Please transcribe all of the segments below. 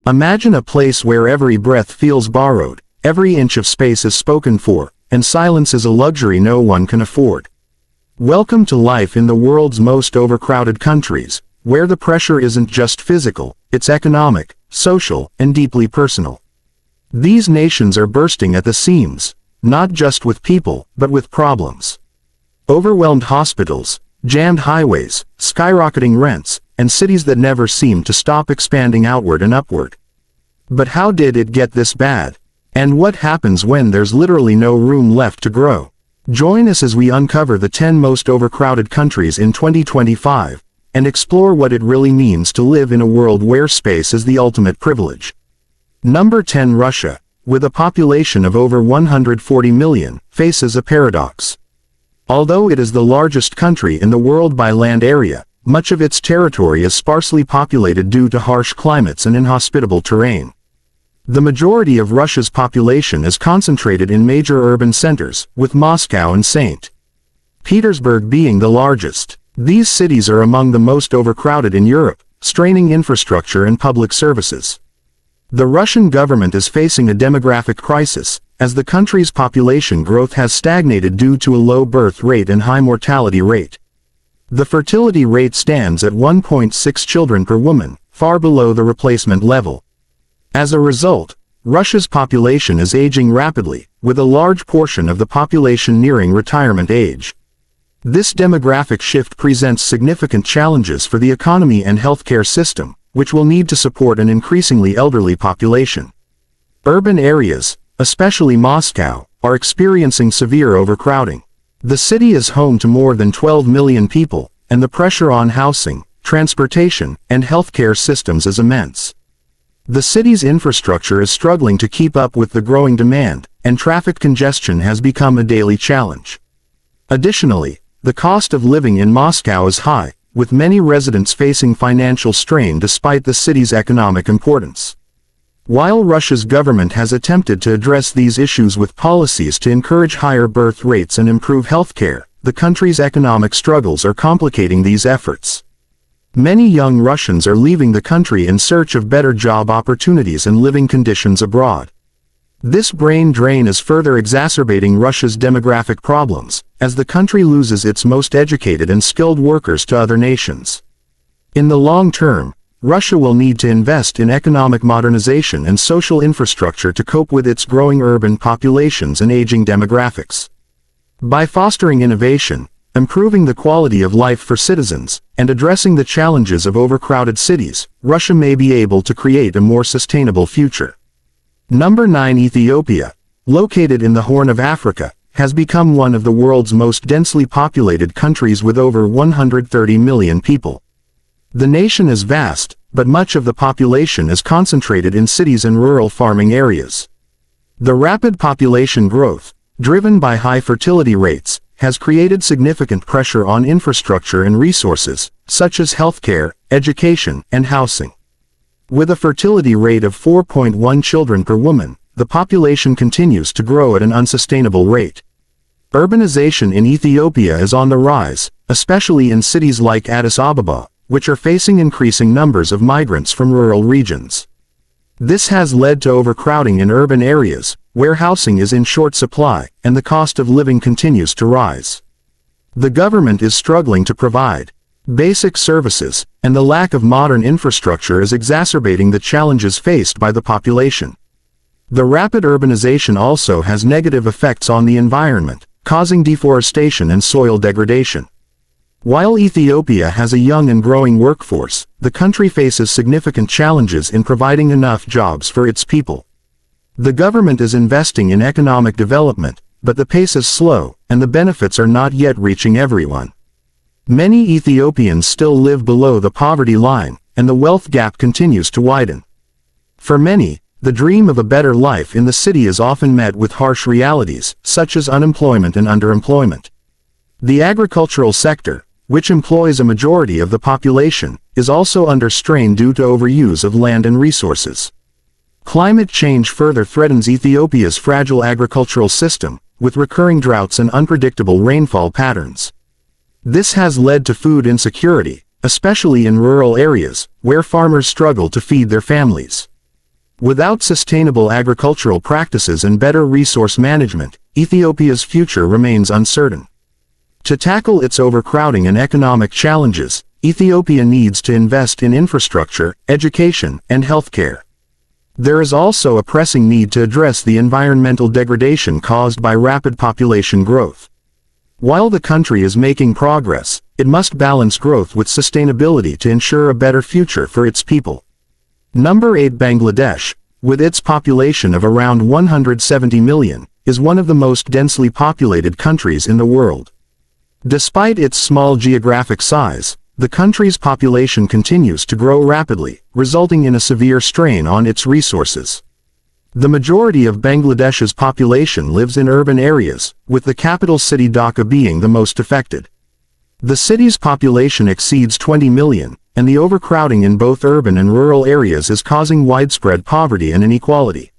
Imagine a place where every breath feels borrowed, every inch of space is spoken for, and silence is a luxury no one can afford. Welcome to life in the world's most overcrowded countries, where the pressure isn't just physical, it's economic, social, and deeply personal. These nations are bursting at the seams, not just with people, but with problems. Overwhelmed hospitals, jammed highways, skyrocketing rents, and cities that never seem to stop expanding outward and upward. But how did it get this bad? And what happens when there's literally no room left to grow? Join us as we uncover the 10 most overcrowded countries in 2025, and explore what it really means to live in a world where space is the ultimate privilege. Number 10. Russia, with a population of over 140 million, faces a paradox. Although it is the largest country in the world by land area, much of its territory is sparsely populated due to harsh climates and inhospitable terrain. The majority of Russia's population is concentrated in major urban centers, with Moscow and St. Petersburg being the largest. These cities are among the most overcrowded in Europe, straining infrastructure and public services. The Russian government is facing a demographic crisis, as the country's population growth has stagnated due to a low birth rate and high mortality rate. The fertility rate stands at 1.6 children per woman, far below the replacement level. As a result, Russia's population is aging rapidly, with a large portion of the population nearing retirement age. This demographic shift presents significant challenges for the economy and healthcare system, which will need to support an increasingly elderly population. Urban areas, especially Moscow, are experiencing severe overcrowding. The city is home to more than 12 million people, and the pressure on housing, transportation, and healthcare systems is immense. The city's infrastructure is struggling to keep up with the growing demand, and traffic congestion has become a daily challenge. Additionally, the cost of living in Moscow is high, with many residents facing financial strain despite the city's economic importance. While Russia's government has attempted to address these issues with policies to encourage higher birth rates and improve healthcare, the country's economic struggles are complicating these efforts. Many young Russians are leaving the country in search of better job opportunities and living conditions abroad. This brain drain is further exacerbating Russia's demographic problems, as the country loses its most educated and skilled workers to other nations. In the long term, Russia will need to invest in economic modernization and social infrastructure to cope with its growing urban populations and aging demographics. By fostering innovation, improving the quality of life for citizens, and addressing the challenges of overcrowded cities, Russia may be able to create a more sustainable future. Number 9. Ethiopia, located in the Horn of Africa, has become one of the world's most densely populated countries with over 130 million people. The nation is vast, but much of the population is concentrated in cities and rural farming areas. The rapid population growth, driven by high fertility rates, has created significant pressure on infrastructure and resources, such as healthcare, education, and housing. With a fertility rate of 4.1 children per woman, the population continues to grow at an unsustainable rate. Urbanization in Ethiopia is on the rise, especially in cities like Addis Ababa, which are facing increasing numbers of migrants from rural regions. This has led to overcrowding in urban areas, where housing is in short supply, and the cost of living continues to rise. The government is struggling to provide basic services, and the lack of modern infrastructure is exacerbating the challenges faced by the population. The rapid urbanization also has negative effects on the environment, causing deforestation and soil degradation. While Ethiopia has a young and growing workforce, the country faces significant challenges in providing enough jobs for its people. The government is investing in economic development, but the pace is slow, and the benefits are not yet reaching everyone. Many Ethiopians still live below the poverty line, and the wealth gap continues to widen. For many, the dream of a better life in the city is often met with harsh realities, such as unemployment and underemployment. The agricultural sector, which employs a majority of the population, is also under strain due to overuse of land and resources. Climate change further threatens Ethiopia's fragile agricultural system, with recurring droughts and unpredictable rainfall patterns. This has led to food insecurity, especially in rural areas, where farmers struggle to feed their families. Without sustainable agricultural practices and better resource management, Ethiopia's future remains uncertain. To tackle its overcrowding and economic challenges, Ethiopia needs to invest in infrastructure, education, and healthcare. There is also a pressing need to address the environmental degradation caused by rapid population growth. While the country is making progress, it must balance growth with sustainability to ensure a better future for its people. Number 8. Bangladesh, with its population of around 170 million, is one of the most densely populated countries in the world. Despite its small geographic size, the country's population continues to grow rapidly, resulting in a severe strain on its resources. The majority of Bangladesh's population lives in urban areas, with the capital city Dhaka being the most affected. The city's population exceeds 20 million, and the overcrowding in both urban and rural areas is causing widespread poverty and inequality.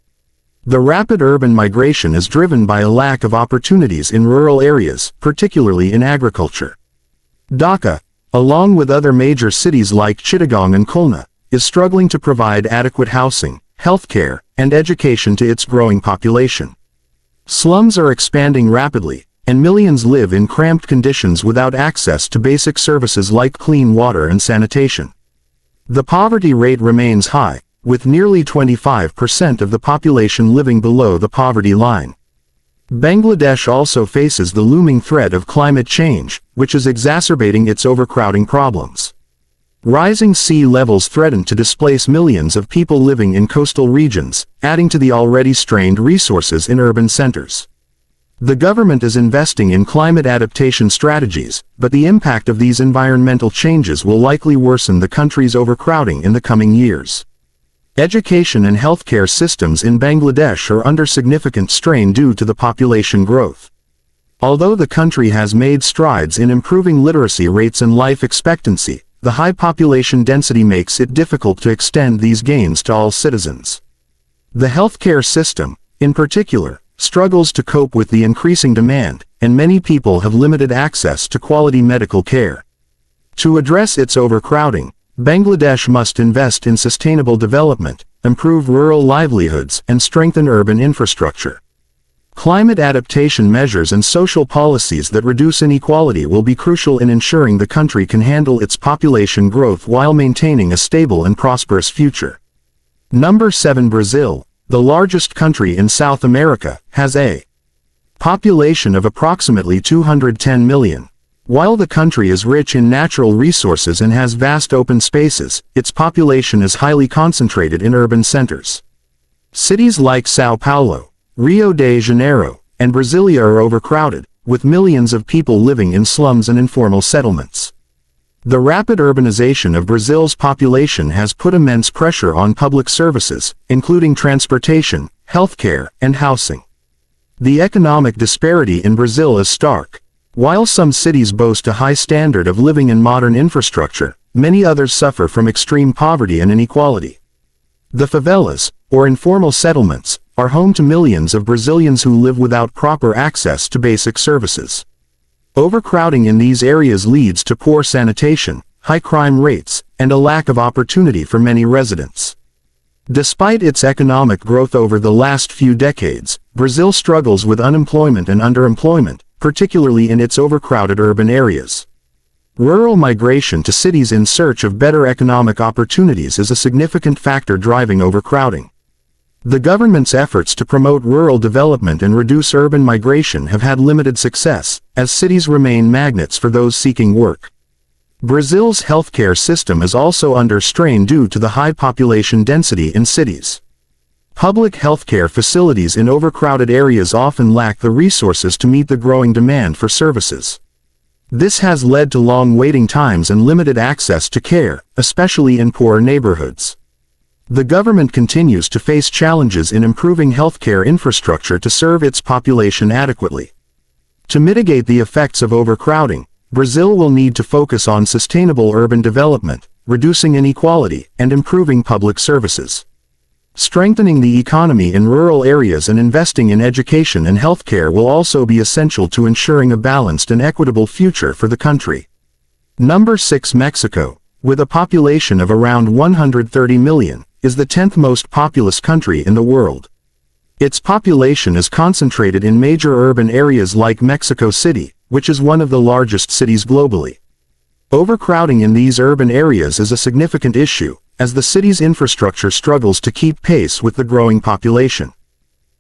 The rapid urban migration is driven by a lack of opportunities in rural areas, particularly in agriculture. Dhaka, along with other major cities like Chittagong and Khulna, is struggling to provide adequate housing, healthcare, and education to its growing population. Slums are expanding rapidly, and millions live in cramped conditions without access to basic services like clean water and sanitation. The poverty rate remains high, with nearly 25% of the population living below the poverty line. Bangladesh also faces the looming threat of climate change, which is exacerbating its overcrowding problems. Rising sea levels threaten to displace millions of people living in coastal regions, adding to the already strained resources in urban centers. The government is investing in climate adaptation strategies, but the impact of these environmental changes will likely worsen the country's overcrowding in the coming years. Education and healthcare systems in Bangladesh are under significant strain due to the population growth. Although the country has made strides in improving literacy rates and life expectancy, the high population density makes it difficult to extend these gains to all citizens. The healthcare system, in particular, struggles to cope with the increasing demand, and many people have limited access to quality medical care. To address its overcrowding, Bangladesh must invest in sustainable development, improve rural livelihoods, and strengthen urban infrastructure. Climate adaptation measures and social policies that reduce inequality will be crucial in ensuring the country can handle its population growth while maintaining a stable and prosperous future. Number 7. Brazil, the largest country in South America, has a population of approximately 210 million. While the country is rich in natural resources and has vast open spaces, its population is highly concentrated in urban centers. Cities like São Paulo, Rio de Janeiro, and Brasilia are overcrowded, with millions of people living in slums and informal settlements. The rapid urbanization of Brazil's population has put immense pressure on public services, including transportation, healthcare, and housing. The economic disparity in Brazil is stark. While some cities boast a high standard of living and modern infrastructure, many others suffer from extreme poverty and inequality. The favelas, or informal settlements, are home to millions of Brazilians who live without proper access to basic services. Overcrowding in these areas leads to poor sanitation, high crime rates, and a lack of opportunity for many residents. Despite its economic growth over the last few decades, Brazil struggles with unemployment and underemployment, particularly in its overcrowded urban areas. Rural migration to cities in search of better economic opportunities is a significant factor driving overcrowding. The government's efforts to promote rural development and reduce urban migration have had limited success, as cities remain magnets for those seeking work. Brazil's healthcare system is also under strain due to the high population density in cities. Public healthcare facilities in overcrowded areas often lack the resources to meet the growing demand for services. This has led to long waiting times and limited access to care, especially in poor neighborhoods. The government continues to face challenges in improving healthcare infrastructure to serve its population adequately. To mitigate the effects of overcrowding, Brazil will need to focus on sustainable urban development, reducing inequality, and improving public services. Strengthening the economy in rural areas and investing in education and healthcare will also be essential to ensuring a balanced and equitable future for the country. Number 6. Mexico, with a population of around 130 million, is the 10th most populous country in the world. Its population is concentrated in major urban areas like Mexico City, which is one of the largest cities globally. Overcrowding in these urban areas is a significant issue, as the city's infrastructure struggles to keep pace with the growing population.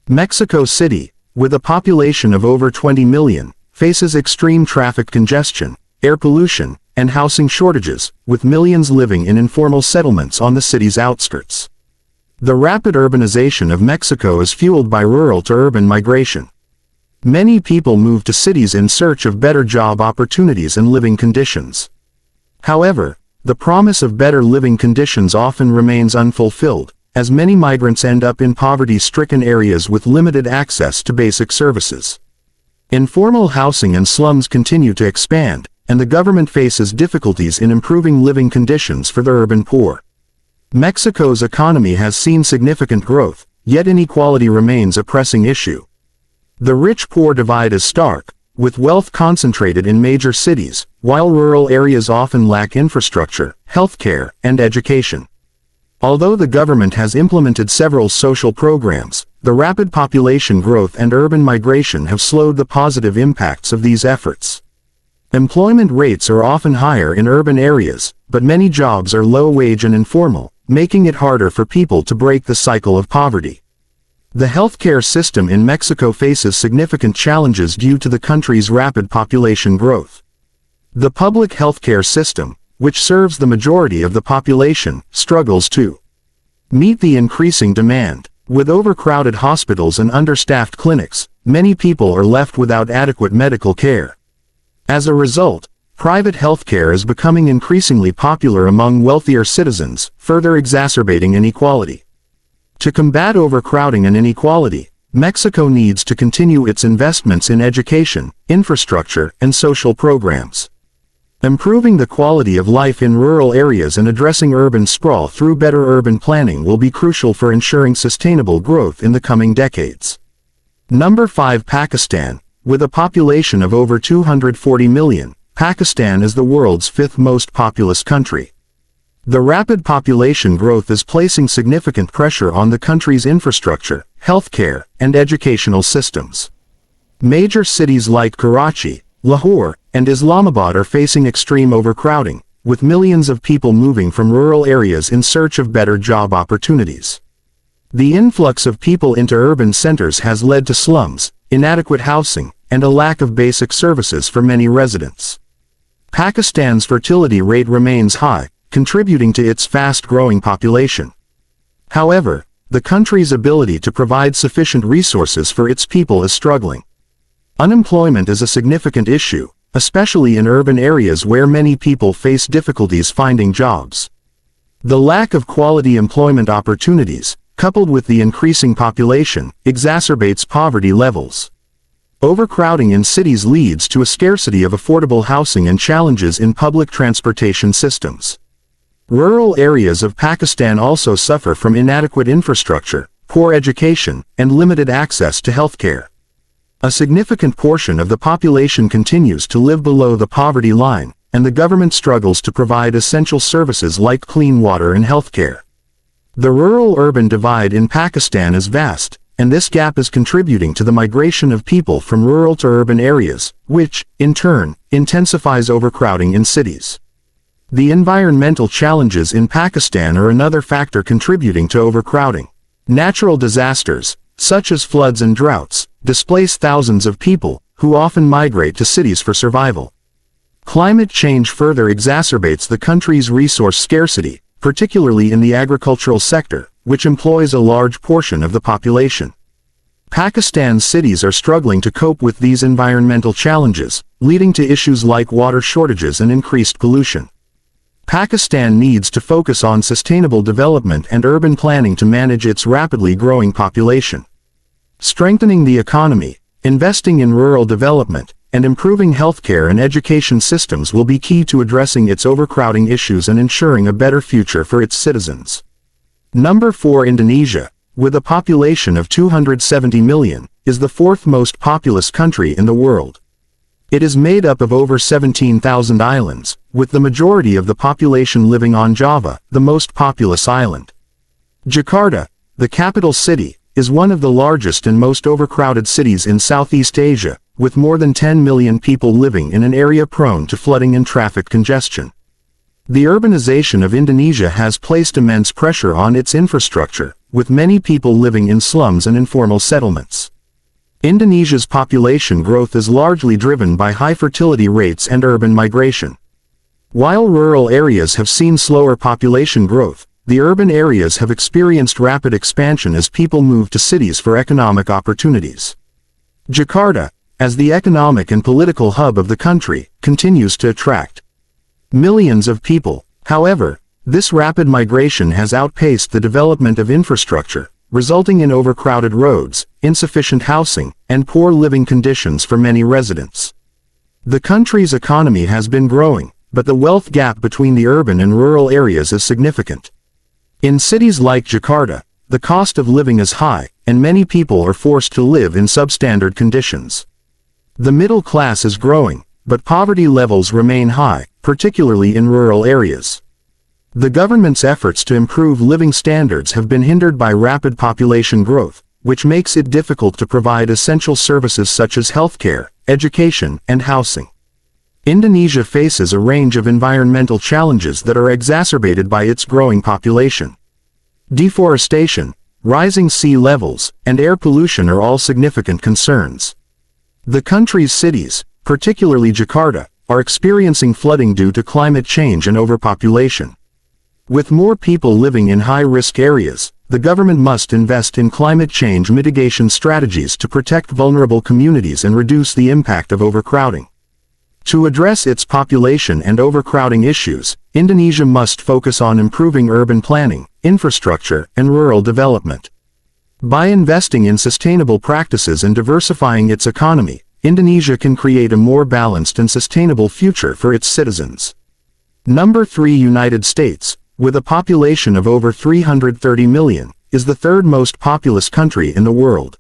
Mexico City, with a population of over 20 million, faces extreme traffic congestion, air pollution, and housing shortages, with millions living in informal settlements on the city's outskirts. The rapid urbanization of Mexico is fueled by rural to urban migration. Many people move to cities in search of better job opportunities and living conditions. However, the promise of better living conditions often remains unfulfilled, as many migrants end up in poverty-stricken areas with limited access to basic services. Informal housing and slums continue to expand, and the government faces difficulties in improving living conditions for the urban poor. Mexico's economy has seen significant growth, yet inequality remains a pressing issue. The rich-poor divide is stark, with wealth concentrated in major cities, while rural areas often lack infrastructure, healthcare, and education. Although the government has implemented several social programs, the rapid population growth and urban migration have slowed the positive impacts of these efforts. Employment rates are often higher in urban areas, but many jobs are low-wage and informal, making it harder for people to break the cycle of poverty. The healthcare system in Mexico faces significant challenges due to the country's rapid population growth. The public healthcare system, which serves the majority of the population, struggles to meet the increasing demand. With overcrowded hospitals and understaffed clinics, many people are left without adequate medical care. As a result, private healthcare is becoming increasingly popular among wealthier citizens, further exacerbating inequality. To combat overcrowding and inequality, Mexico needs to continue its investments in education, infrastructure, and social programs. Improving the quality of life in rural areas and addressing urban sprawl through better urban planning will be crucial for ensuring sustainable growth in the coming decades. Number 5. Pakistan. With a population of over 240 million, Pakistan is the world's 5th most populous country. The rapid population growth is placing significant pressure on the country's infrastructure, healthcare, and educational systems. Major cities like Karachi, Lahore, and Islamabad are facing extreme overcrowding, with millions of people moving from rural areas in search of better job opportunities. The influx of people into urban centers has led to slums, inadequate housing, and a lack of basic services for many residents. Pakistan's fertility rate remains high, contributing to its fast-growing population. However, the country's ability to provide sufficient resources for its people is struggling. Unemployment is a significant issue, especially in urban areas where many people face difficulties finding jobs. The lack of quality employment opportunities, coupled with the increasing population, exacerbates poverty levels. Overcrowding in cities leads to a scarcity of affordable housing and challenges in public transportation systems. Rural areas of Pakistan also suffer from inadequate infrastructure, poor education, and limited access to healthcare. A significant portion of the population continues to live below the poverty line, and the government struggles to provide essential services like clean water and healthcare. The rural-urban divide in Pakistan is vast, and this gap is contributing to the migration of people from rural to urban areas, which, in turn, intensifies overcrowding in cities. The environmental challenges in Pakistan are another factor contributing to overcrowding. Natural disasters, such as floods and droughts, displace thousands of people, who often migrate to cities for survival. Climate change further exacerbates the country's resource scarcity, particularly in the agricultural sector, which employs a large portion of the population. Pakistan's cities are struggling to cope with these environmental challenges, leading to issues like water shortages and increased pollution. Pakistan needs to focus on sustainable development and urban planning to manage its rapidly growing population. Strengthening the economy, investing in rural development, and improving healthcare and education systems will be key to addressing its overcrowding issues and ensuring a better future for its citizens. Number 4. Indonesia, with a population of 270 million, is the 4th most populous country in the world. It is made up of over 17,000 islands, with the majority of the population living on Java, the most populous island. Jakarta, the capital city, is one of the largest and most overcrowded cities in Southeast Asia, with more than 10 million people living in an area prone to flooding and traffic congestion. The urbanization of Indonesia has placed immense pressure on its infrastructure, with many people living in slums and informal settlements. Indonesia's population growth is largely driven by high fertility rates and urban migration. While rural areas have seen slower population growth, the urban areas have experienced rapid expansion as people move to cities for economic opportunities. Jakarta, as the economic and political hub of the country, continues to attract millions of people. However, this rapid migration has outpaced the development of infrastructure, resulting in overcrowded roads, insufficient housing, and poor living conditions for many residents. The country's economy has been growing, but the wealth gap between the urban and rural areas is significant. In cities like Jakarta, the cost of living is high, and many people are forced to live in substandard conditions. The middle class is growing, but poverty levels remain high, particularly in rural areas. The government's efforts to improve living standards have been hindered by rapid population growth, which makes it difficult to provide essential services such as healthcare, education, and housing. Indonesia faces a range of environmental challenges that are exacerbated by its growing population. Deforestation, rising sea levels, and air pollution are all significant concerns. The country's cities, particularly Jakarta, are experiencing flooding due to climate change and overpopulation. With more people living in high-risk areas, the government must invest in climate change mitigation strategies to protect vulnerable communities and reduce the impact of overcrowding. To address its population and overcrowding issues, Indonesia must focus on improving urban planning, infrastructure, and rural development. By investing in sustainable practices and diversifying its economy, Indonesia can create a more balanced and sustainable future for its citizens. Number 3. United States, with a population of over 330 million, is the third most populous country in the world.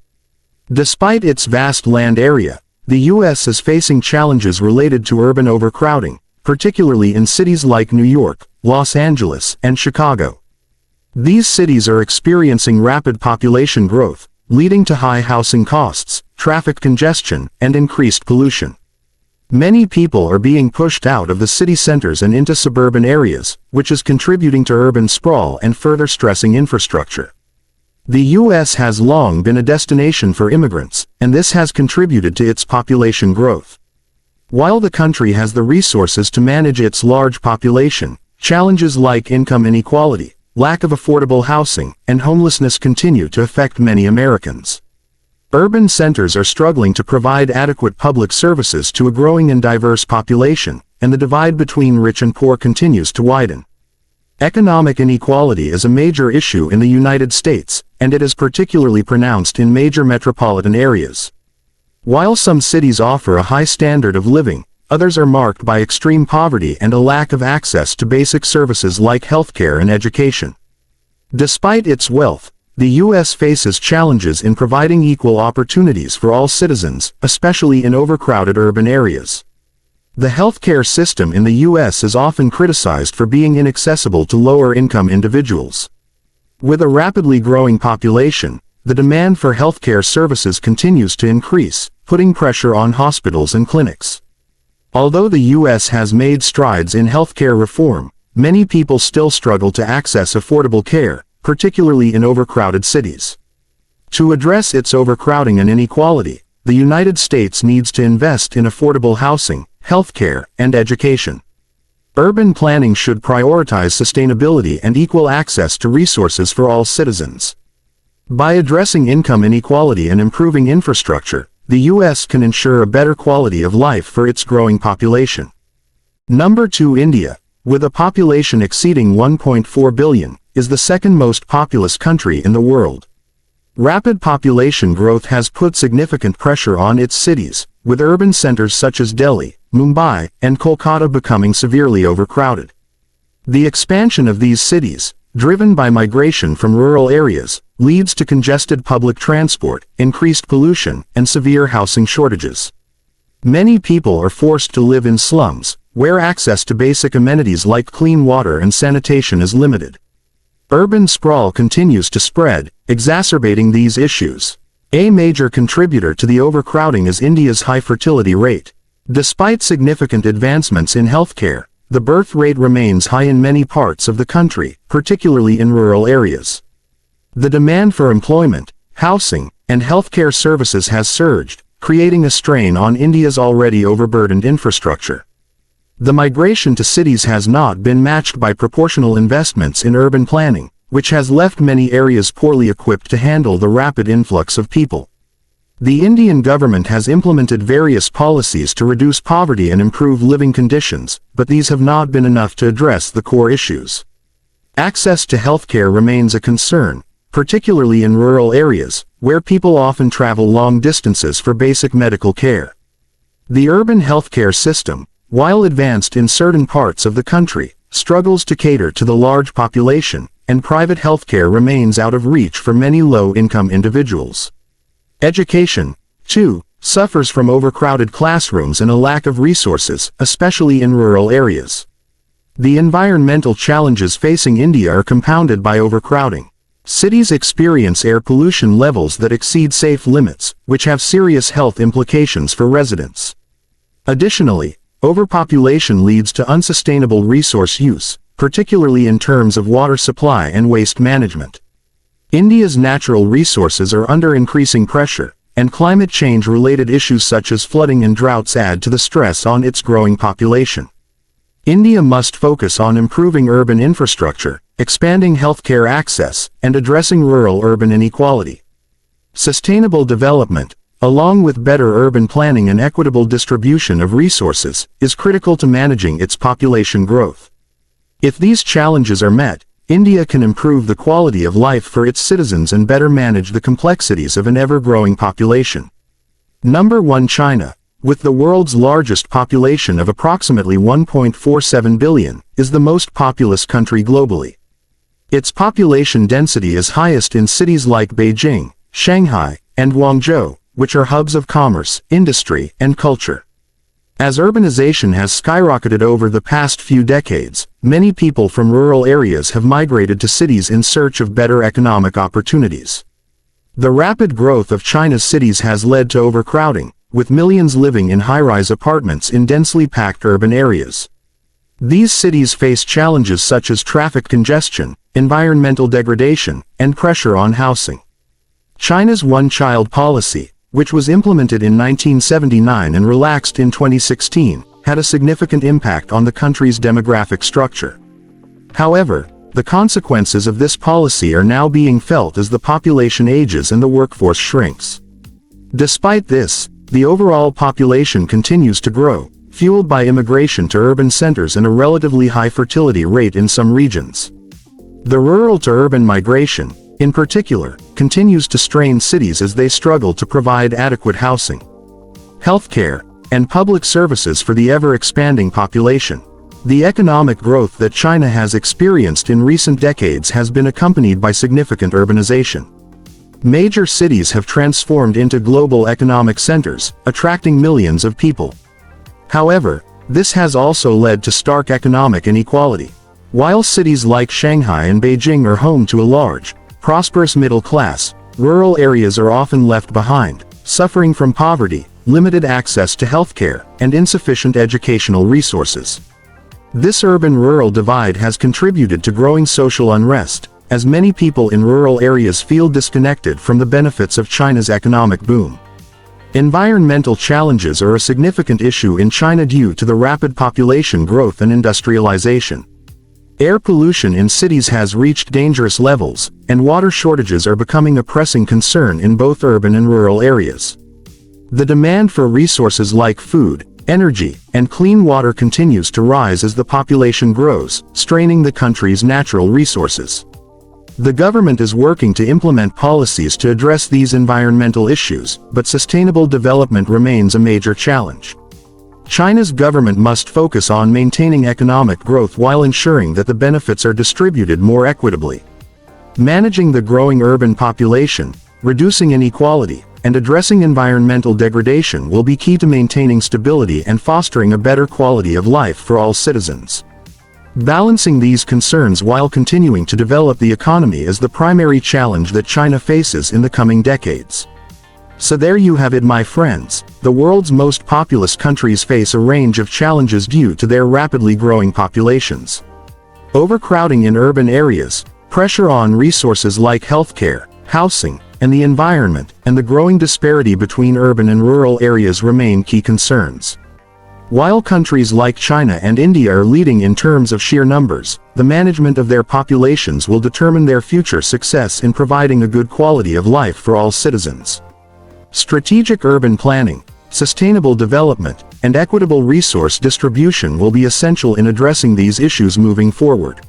Despite its vast land area, the U.S. is facing challenges related to urban overcrowding, particularly in cities like New York, Los Angeles, and Chicago. These cities are experiencing rapid population growth, leading to high housing costs, traffic congestion, and increased pollution. Many people are being pushed out of the city centers and into suburban areas, which is contributing to urban sprawl and further stressing infrastructure. The U.S. has long been a destination for immigrants, and this has contributed to its population growth. While the country has the resources to manage its large population, challenges like income inequality, lack of affordable housing, and homelessness continue to affect many Americans. Urban centers are struggling to provide adequate public services to a growing and diverse population, and the divide between rich and poor continues to widen. Economic inequality is a major issue in the United States, and it is particularly pronounced in major metropolitan areas. While some cities offer a high standard of living, others are marked by extreme poverty and a lack of access to basic services like healthcare and education. Despite its wealth, the U.S. faces challenges in providing equal opportunities for all citizens, especially in overcrowded urban areas. The healthcare system in the U.S. is often criticized for being inaccessible to lower-income individuals. With a rapidly growing population, the demand for healthcare services continues to increase, putting pressure on hospitals and clinics. Although the U.S. has made strides in healthcare reform, many people still struggle to access affordable care, particularly in overcrowded cities. To address its overcrowding and inequality, the United States needs to invest in affordable housing, healthcare, and education. Urban planning should prioritize sustainability and equal access to resources for all citizens. By addressing income inequality and improving infrastructure, the U.S. can ensure a better quality of life for its growing population. Number 2. India, with a population exceeding 1.4 billion, is the second most populous country in the world. Rapid population growth has put significant pressure on its cities, with urban centers such as Delhi, Mumbai, and Kolkata becoming severely overcrowded. The expansion of these cities, driven by migration from rural areas, leads to congested public transport, increased pollution, and severe housing shortages. Many people are forced to live in slums, where access to basic amenities like clean water and sanitation is limited. Urban sprawl continues to spread, exacerbating these issues. A major contributor to the overcrowding is India's high fertility rate. Despite significant advancements in healthcare, the birth rate remains high in many parts of the country, particularly in rural areas. The demand for employment, housing, and healthcare services has surged, creating a strain on India's already overburdened infrastructure. The migration to cities has not been matched by proportional investments in urban planning, which has left many areas poorly equipped to handle the rapid influx of people. The Indian government has implemented various policies to reduce poverty and improve living conditions, but these have not been enough to address the core issues. Access to healthcare remains a concern, particularly in rural areas, where people often travel long distances for basic medical care. The urban healthcare system, while advanced in certain parts of the country, struggles to cater to the large population, and private healthcare remains out of reach for many low-income individuals. Education, too, suffers from overcrowded classrooms and a lack of resources, especially in rural areas. The environmental challenges facing India are compounded by overcrowding. Cities experience air pollution levels that exceed safe limits, which have serious health implications for residents. Additionally, overpopulation leads to unsustainable resource use, particularly in terms of water supply and waste management. India's natural resources are under increasing pressure, and climate change-related issues such as flooding and droughts add to the stress on its growing population. India must focus on improving urban infrastructure, expanding healthcare access, and addressing rural-urban inequality. Sustainable development, along with better urban planning and equitable distribution of resources, is critical to managing its population growth. If these challenges are met, India can improve the quality of life for its citizens and better manage the complexities of an ever-growing population. Number 1. China, with the world's largest population of approximately 1.47 billion, is the most populous country globally. Its population density is highest in cities like Beijing, Shanghai, and Guangzhou, which are hubs of commerce, industry, and culture. As urbanization has skyrocketed over the past few decades, many people from rural areas have migrated to cities in search of better economic opportunities. The rapid growth of China's cities has led to overcrowding, with millions living in high-rise apartments in densely packed urban areas. These cities face challenges such as traffic congestion, environmental degradation, and pressure on housing. China's one-child policy, which was implemented in 1979 and relaxed in 2016, had a significant impact on the country's demographic structure. However, the consequences of this policy are now being felt as the population ages and the workforce shrinks. Despite this, the overall population continues to grow, fueled by immigration to urban centers and a relatively high fertility rate in some regions. The rural-to-urban migration, in particular, continues to strain cities as they struggle to provide adequate housing, healthcare, and public services for the ever-expanding population. The economic growth that China has experienced in recent decades has been accompanied by significant urbanization. Major cities have transformed into global economic centers, attracting millions of people. However, this has also led to stark economic inequality. While cities like Shanghai and Beijing are home to a large, prosperous middle class, rural areas are often left behind, suffering from poverty, limited access to healthcare, and insufficient educational resources. This urban-rural divide has contributed to growing social unrest, as many people in rural areas feel disconnected from the benefits of China's economic boom. Environmental challenges are a significant issue in China due to the rapid population growth and industrialization. Air pollution in cities has reached dangerous levels, and water shortages are becoming a pressing concern in both urban and rural areas. The demand for resources like food, energy, and clean water continues to rise as the population grows, straining the country's natural resources. The government is working to implement policies to address these environmental issues, but sustainable development remains a major challenge. China's government must focus on maintaining economic growth while ensuring that the benefits are distributed more equitably. Managing the growing urban population, reducing inequality, and addressing environmental degradation will be key to maintaining stability and fostering a better quality of life for all citizens. Balancing these concerns while continuing to develop the economy is the primary challenge that China faces in the coming decades. So there you have it, my friends. The world's most populous countries face a range of challenges due to their rapidly growing populations. Overcrowding in urban areas, pressure on resources like healthcare, housing, and the environment, and the growing disparity between urban and rural areas remain key concerns. While countries like China and India are leading in terms of sheer numbers, the management of their populations will determine their future success in providing a good quality of life for all citizens. Strategic urban planning, sustainable development, and equitable resource distribution will be essential in addressing these issues moving forward.